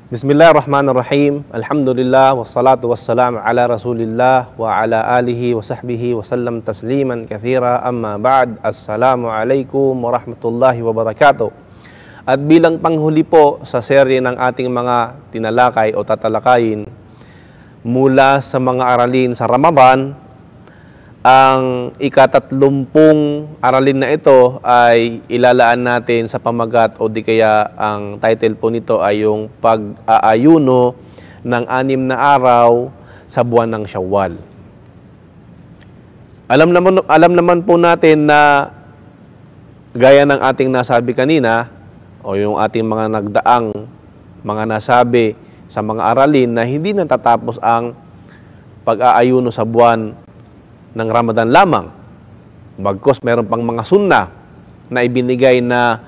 Bismillahirrahmanirrahim. Alhamdulillah wassalatu wassalamu ala Rasulillah wa ala alihi wa sahbihi wa sallam tasliman kathira, amma ba'd. Assalamualaikum warahmatullahi wabarakatuh. At bilang panghuli po sa serye ng ating mga tinalakay o tatalakayin mula sa mga aralin sa Ramadan, ang ika-30 aralin na ito ay ilalaan natin sa pamagat o di kaya ang title po nito ay yung pag-aayuno ng 6 na araw sa buwan ng Syawal. Alam naman po natin na gaya ng ating nasabi kanina o yung ating mga nagdaang mga nasabi sa mga aralin na hindi natatapos ang pag-aayuno sa buwan ng Ramadan lamang. Bagkus meron pang mga sunnah na ibinigay na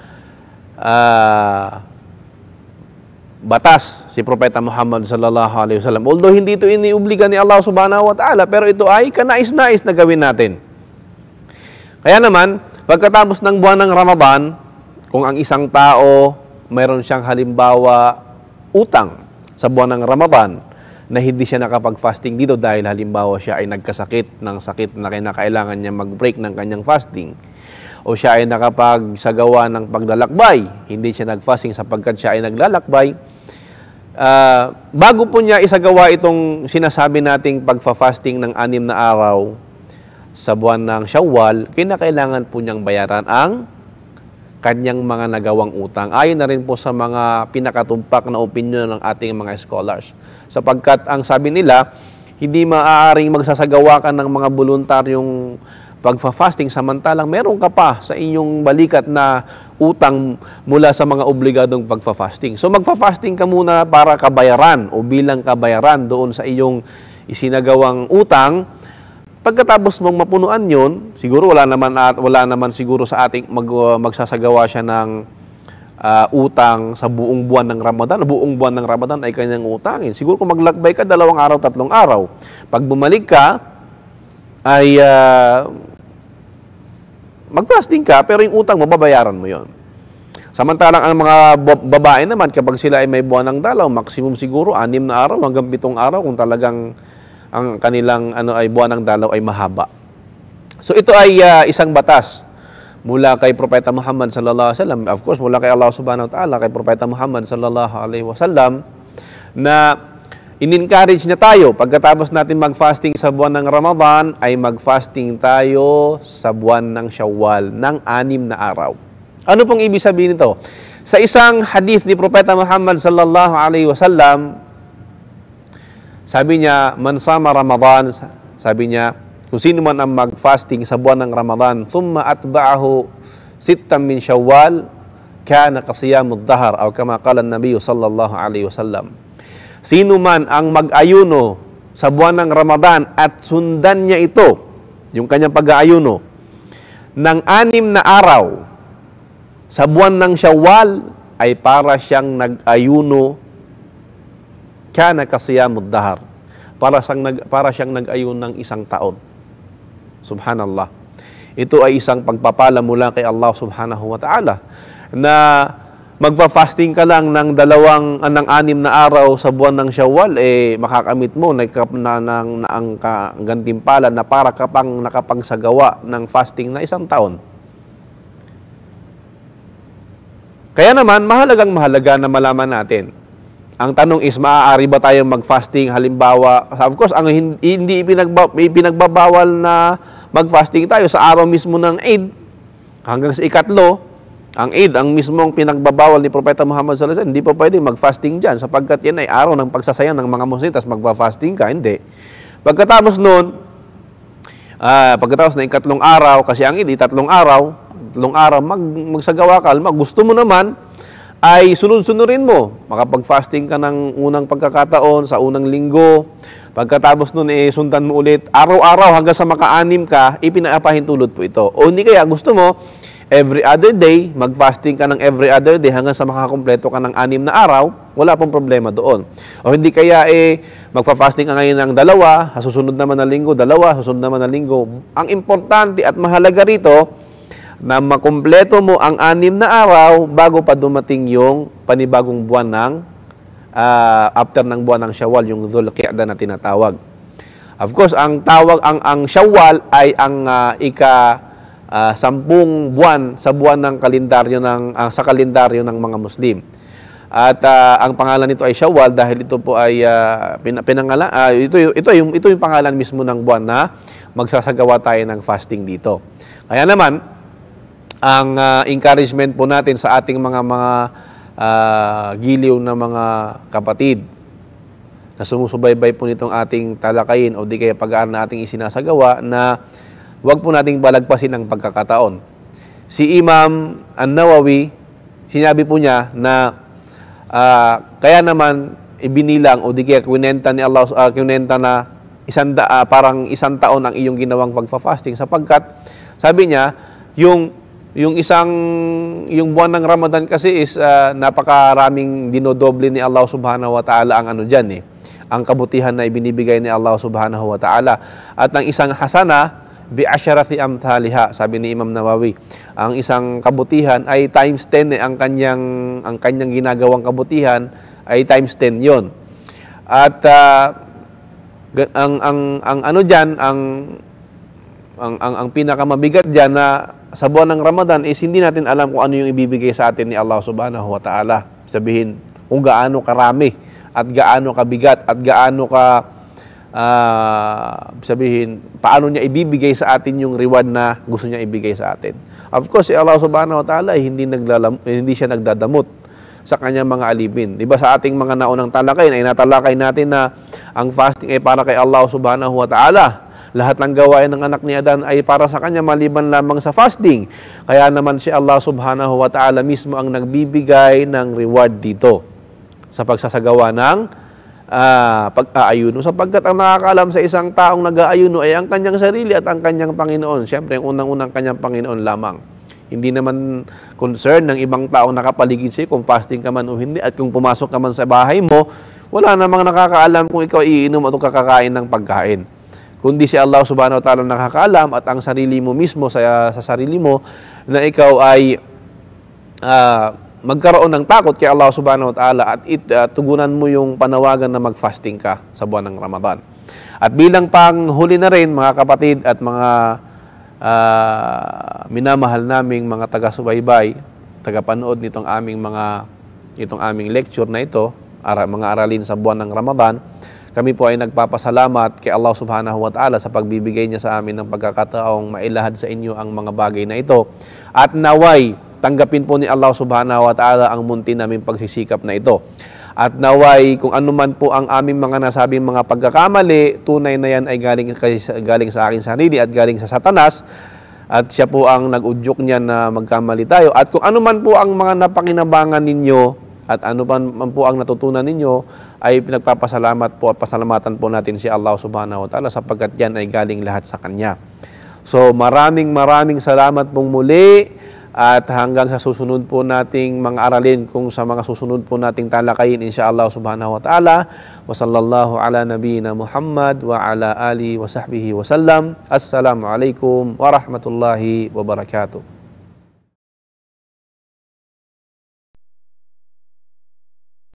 batas si Propeta Muhammad sallallahu alaihi wasallam. Although hindi ito iniubliga ni Allah subhanahu wa ta'ala, pero ito ay kanais-nais na gawin natin. Kaya naman, pagkatapos ng buwan ng Ramadan, kung ang isang tao mayroon siyang halimbawa utang sa buwan ng Ramadan, na hindi siya nakapag-fasting dito dahil halimbawa siya ay nagkasakit ng sakit na kinakailangan niya mag-break ng kanyang fasting, o siya ay nakapagsagawa ng paglalakbay, hindi siya nag-fasting sapagkat siya ay naglalakbay, bago po niya isagawa itong sinasabi nating pagfa-fasting ng 6 na araw sa buwan ng Syawal, kinakailangan po niyang bayaran ang kanyang mga nagawang utang. Ayon na rin po sa mga pinakatumpak na opinion ng ating mga scholars. Sapagkat ang sabi nila, hindi maaaring magsasagawa ka ng mga voluntaryong pagfa-fasting samantalang meron ka pa sa inyong balikat na utang mula sa mga obligadong pagfa-fasting. So magfa-fasting ka muna para kabayaran o bilang kabayaran doon sa iyong isinagawang utang. Pagkatapos mong mapunuan yun, siguro wala naman siguro sa ating magsasagawa siya ng utang sa buong buwan ng Ramadan. Buong buwan ng Ramadan ay kanyang utangin. Siguro kung maglakbay ka 2 araw, 3 araw, pag bumalik ka ay mag-fasting ka, pero yung utang mo, babayaran mo yon. Samantalang ang mga babae naman, kapag sila ay may buwan ng dalaw, maximum siguro 6 na araw hanggang 7 araw kung talagang ang kanilang ay buwan ng dalaw ay mahaba. So ito ay isang batas mula kay Propeta Muhammad sallallahu alaihi wasallam, of course mula kay Allah subhanahu wa ta'ala, kay Propeta Muhammad sallallahu alaihi wasallam, na in-encourage niya tayo pagkatapos natin mag-fasting sa buwan ng Ramadan ay mag-fasting tayo sa buwan ng Syawal ng 6 na araw. Ano pong ibig sabihin nito? Sa isang hadith ni Propeta Muhammad sallallahu alaihi wasallam, sabi niya, man sama Ramadan, sabi niya, kung sino man ang mag-fasting sa buwan ng Ramadan, thumma atba'ahu 6 min Syawal, kana kasiyamud dahar, o kama qala an-nabiy sallallahu alaihi wasallam. Sino man ang mag-ayuno sa buwan ng Ramadan at sundan niya ito, yung kanyang pag-aayuno, ng 6 na araw sa buwan ng Syawal, ay para siyang nag-ayuno, kana kasiyamud dahar, para siyang nag-ayun ng 1 taon. Subhanallah. Ito ay isang pagpapala mula kay Allah subhanahu wa ta'ala na magfa-fasting ka lang ng 6 na araw sa buwan ng Syawal, makakamit mo ang gantimpala na para ka pang nakapagsagawa ng fasting na 1 taon. Kaya naman, mahalaga na malaman natin. Ang tanong is, maaari ba tayong mag-fasting? Halimbawa, of course, ang hindi pinagbabawal na mag-fasting tayo sa araw mismo ng Eid hanggang sa ikatlo. Ang Eid, ang mismong pinagbabawal ni Propeta Muhammad sallallahu alaihi wasallam, hindi pa pwede mag-fasting dyan sapagkat yan ay araw ng pagsasayang ng mga Muslim, tas mag-fasting ka, hindi. Pagkatapos nun, pagkatapos ng ikatlong araw, kasi ang Eid, 3 araw, magsagawa ka, gusto mo naman, ay sunod-sunurin mo. Makapag-fasting ka ng unang pagkakataon sa unang linggo. Pagkatapos nun, sundan mo ulit. Araw-araw hanggang sa maka-6 ka, ipinaapahintulot po ito. O hindi kaya gusto mo, every other day, mag-fasting ka ng every other day hanggang sa makakompleto ka ng 6 na araw, wala pong problema doon. O hindi kaya magfa-fasting ka ngayon ng 2, sa susunod naman na linggo, 2, susunod naman na linggo. Ang importante at mahalaga rito, na makumpleto mo ang 6 na araw bago pa dumating yung panibagong buwan ng after ng buwan ng Shawwal, yung Dhul Qi'dah na tinatawag. Of course, ang Shawwal ay ang ika-10 buwan sa buwan ng kalendaryo sa kalendaryo ng mga Muslim. At ang pangalan nito ay Shawwal dahil ito po ay ito yung pangalan mismo ng buwan na magsasagawa tayo ng fasting dito. Kaya naman, ang encouragement po natin sa ating mga giliw na mga kapatid na sumusubaybay po nitong ating talakayin o di kaya pag-aaral na ating isinasagawa na huwag po nating balagpasin ang pagkakataon. Si Imam An-Nawawi, sinabi po niya na kaya naman ibinilang o di kaya kwinenta ni Allah, kwinenta na parang 1 taon ang iyong ginawang pagfa-fasting sapagkat sabi niya yung buwan ng Ramadan kasi is napakaraming dinodoble ni Allah Subhanahu wa Ta'ala ang diyan ang kabutihan na ibinibigay ni Allah Subhanahu wa Ta'ala. At ang isang hasana bi asharati amthaliha, sabi ni Imam Nawawi. Ang isang kabutihan ay times 10 ang kanyang ginagawang kabutihan ay times 10 'yon. At ang pinakamabigat diyan na sa buwan ng Ramadan is hindi natin alam kung ano yung ibibigay sa atin ni Allah Subhanahu wa Ta'ala. Sabihin kung gaano karami at gaano kabigat at gaano sabihin paano niya ibibigay sa atin yung reward na gusto niya ibigay sa atin. Of course, si Allah Subhanahu wa Ta'ala hindi siya nagdadamot sa kanyang mga alipin. Diba sa ating mga naunang talakayin ay natalakay natin na ang fasting ay para kay Allah Subhanahu wa Ta'ala. Lahat ng gawain ng anak ni Adan ay para sa kanya maliban lamang sa fasting. Kaya naman si Allah Subhanahu wa Ta'ala mismo ang nagbibigay ng reward dito sa pagsasagawa ng pag-aayuno. Sapagkat ang nakakaalam sa isang taong nag-aayuno ay ang kanyang sarili at ang kanyang Panginoon. Siyempre, ang unang-unang kanyang Panginoon lamang. Hindi naman concern ng ibang taong nakapaligid sa'yo kung fasting ka man o hindi at kung pumasok ka man sa bahay mo, wala namang nakakaalam kung ikaw iinom at kakakain ng pagkain. Kundi si Allah Subhanahu wa Ta'ala nakakaalam at ang sarili mo mismo sa sarili mo na ikaw ay magkaroon ng takot kay Allah Subhanahu wa Ta'ala at tugunan mo yung panawagan na mag-fasting ka sa buwan ng Ramadan. At bilang panghuli na rin mga kapatid at mga minamahal naming mga taga-subaybay, taga-panood nitong aming lecture na ito, mga aralin sa buwan ng Ramadan, kami po ay nagpapasalamat kay Allah Subhanahu wa Ta'ala sa pagbibigay niya sa amin ng pagkakataong mailahad sa inyo ang mga bagay na ito. At naway, tanggapin po ni Allah Subhanahu wa Ta'ala ang munti naming pagsisikap na ito. At naway, kung ano man po ang aming mga nasabing mga pagkakamali, tunay na yan ay galing sa aking sarili at galing sa Satanas. At siya po ang nag-udyok niya na magkamali tayo. At kung ano man po ang mga napakinabangan ninyo, at ano man po ang natutunan ninyo, ay pinagpapasalamat po at pasalamatan po natin si Allah Subhanahu wa Ta'ala sapagkat yan ay galing lahat sa Kanya. So maraming salamat pong muli at hanggang sa susunod po nating mga aralin kung sa mga susunod po nating talakayin insyaAllah Subhanahu wa Ta'ala. Wa sallallahu ala nabiyina Muhammad wa ala alihi wa sahbihi wa sallam. Assalamualaikum warahmatullahi wabarakatuh.